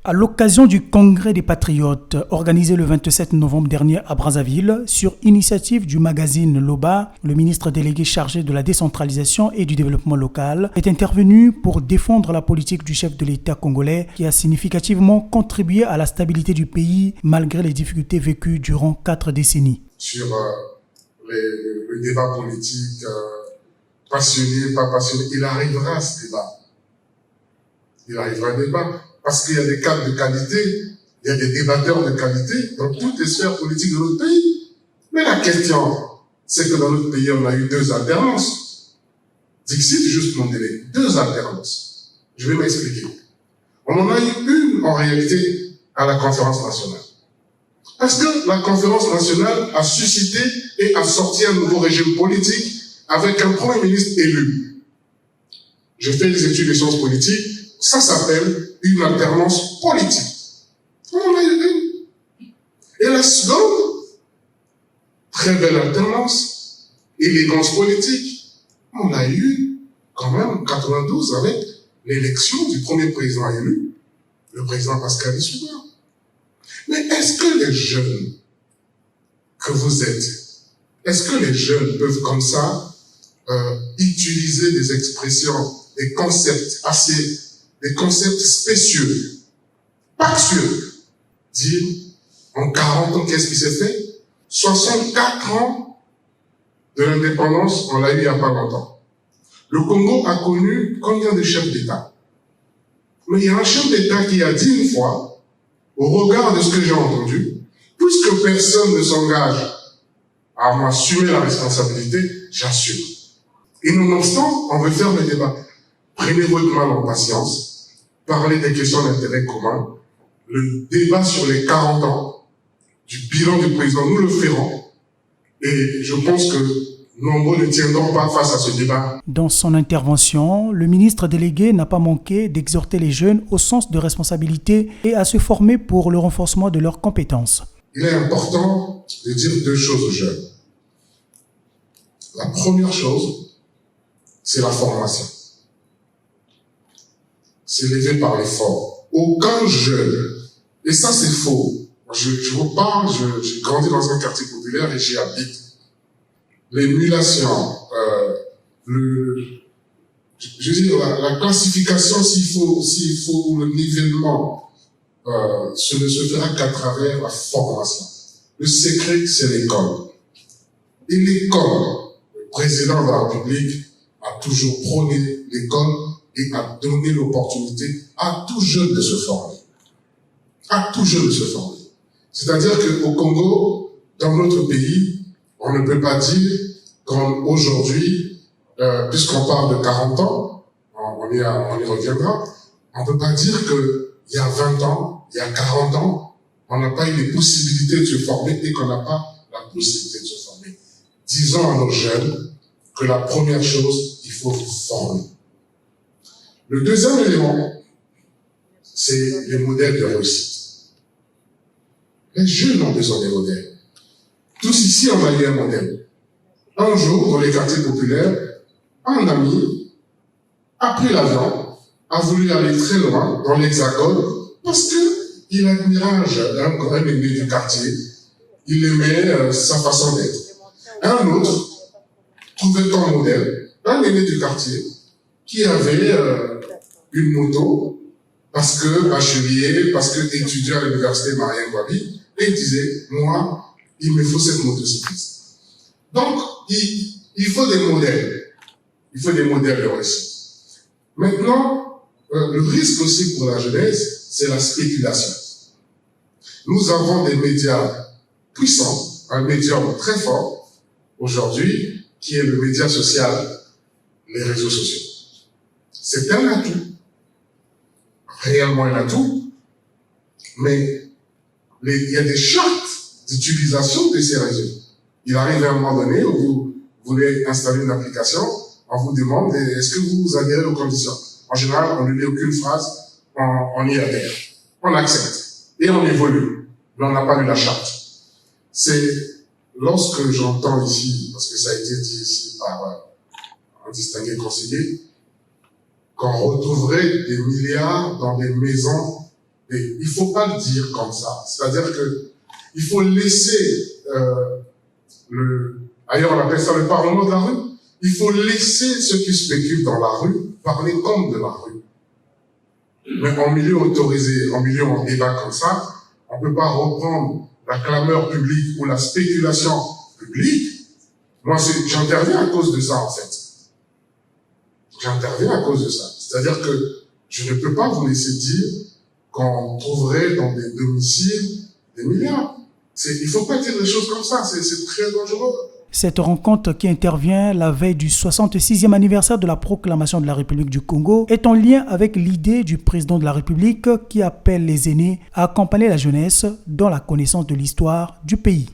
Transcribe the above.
À l'occasion du Congrès des Patriotes, organisé le 27 novembre dernier à Brazzaville, sur initiative du magazine Loba, le ministre délégué chargé de la décentralisation et du développement local est intervenu pour défendre la politique du chef de l'État congolais qui a significativement contribué à la stabilité du pays malgré les difficultés vécues durant 4 décennies. Sur le débat politique, passionné, pas passionné, il arrivera à ce débat. Il arrivera à débat. Parce qu'il y a des cadres de qualité, il y a des débatteurs de qualité dans toutes les sphères politiques de notre pays. Mais la question, c'est que dans notre pays, on a eu 2 alternances. Dixit, juste mon délai. 2 alternances. Je vais m'expliquer. On en a eu une, en réalité, à la conférence nationale. Parce que la conférence nationale a suscité et a sorti un nouveau régime politique avec un premier ministre élu. Je fais des études de sciences politiques. Ça s'appelle une alternance politique. On en a eu une. Et la seconde, très belle alternance, élégance politique, on l'a eu quand même en 92 avec l'élection du premier président élu, le président Pascal Lissouba. Mais est-ce que les jeunes que vous êtes, est-ce que les jeunes peuvent comme ça utiliser des expressions, des concepts des concepts spécieux, paxieux, dire en 40 ans, qu'est-ce qui s'est fait? 64 ans de l'indépendance, on l'a eu il n'y a pas longtemps. Le Congo a connu combien de chefs d'État? Mais il y a un chef d'État qui a dit une fois, au regard de ce que j'ai entendu, puisque personne ne s'engage à m'assumer la responsabilité, j'assume. Et nonobstant, on veut faire le débat. Prenez votre mal en patience. Parler des questions d'intérêt commun, le débat sur les 40 ans du bilan du président, nous le ferons. Et je pense que nombreux ne tiendront pas face à ce débat. Dans son intervention, le ministre délégué n'a pas manqué d'exhorter les jeunes au sens de responsabilité et à se former pour le renforcement de leurs compétences. Il est important de dire 2 choses aux jeunes. La première chose, c'est la formation. C'est l'élevé par l'effort. Aucun jeune, et ça c'est faux. Je vous parle, j'ai grandi dans un quartier populaire et j'y habite. L'émulation, je veux dire, la classification, s'il faut le nivellement, ce ne se fera qu'à travers la formation. Le secret, c'est l'école. Et l'école, le président de la République a toujours prôné l'école et à donner l'opportunité à tout jeune de se former. À tout jeune de se former. C'est-à-dire qu'au Congo, dans notre pays, on ne peut pas dire, comme aujourd'hui, puisqu'on parle de 40 ans, on y reviendra, on ne peut pas dire qu'il y a 20 ans, il y a 40 ans, on n'a pas eu les possibilités de se former et qu'on n'a pas la possibilité de se former. Disons à nos jeunes que la première chose, il faut se former. Le deuxième élément, c'est les modèles de réussite. Les jeunes ont besoin des modèles. Tous ici, on a eu un modèle. Un jour, dans les quartiers populaires, un ami a pris l'avion, a voulu aller très loin, dans l'Hexagone, parce qu'il admirait un aîné du quartier. Il aimait sa façon d'être. Un autre trouvait comme modèle un aîné du quartier qui avait une moto, parce que bachelier, parce que étudiant à l'université Marien Gwabi, et il disait, moi, il me faut cette motocycliste. Donc, il faut des modèles. Il faut des modèles de réussite. Maintenant, le risque aussi pour la jeunesse, c'est la spéculation. Nous avons des médias puissants, un médium très fort, aujourd'hui, qui est le média social, les réseaux sociaux. C'est un atout. Réellement un atout. Mais il y a des chartes d'utilisation de ces réseaux. Il arrive à un moment donné où vous voulez installer une application, on vous demande est-ce que vous adhérez aux conditions. En général, on ne lit aucune phrase, on y adhère. On accepte. Et on évolue. Mais on n'a pas lu la charte. C'est lorsque j'entends ici, parce que ça a été dit ici par un distingué conseiller, qu'on retrouverait des milliards dans des maisons Et il ne faut pas le dire comme ça. C'est-à-dire qu'il faut laisser ailleurs on appelle ça le parlement de la rue. Il faut laisser ceux qui spéculent dans la rue parler comme de la rue. Mais en milieu autorisé, en milieu en débat comme ça, on ne peut pas reprendre la clameur publique ou la spéculation publique. Moi, j'interviens à cause de ça, en fait. J'interviens à cause de ça. C'est-à-dire que je ne peux pas vous laisser dire qu'on trouverait dans des domiciles des milliards. Il ne faut pas dire des choses comme ça, c'est très dangereux. Cette rencontre qui intervient la veille du 66e anniversaire de la proclamation de la République du Congo est en lien avec l'idée du président de la République qui appelle les aînés à accompagner la jeunesse dans la connaissance de l'histoire du pays.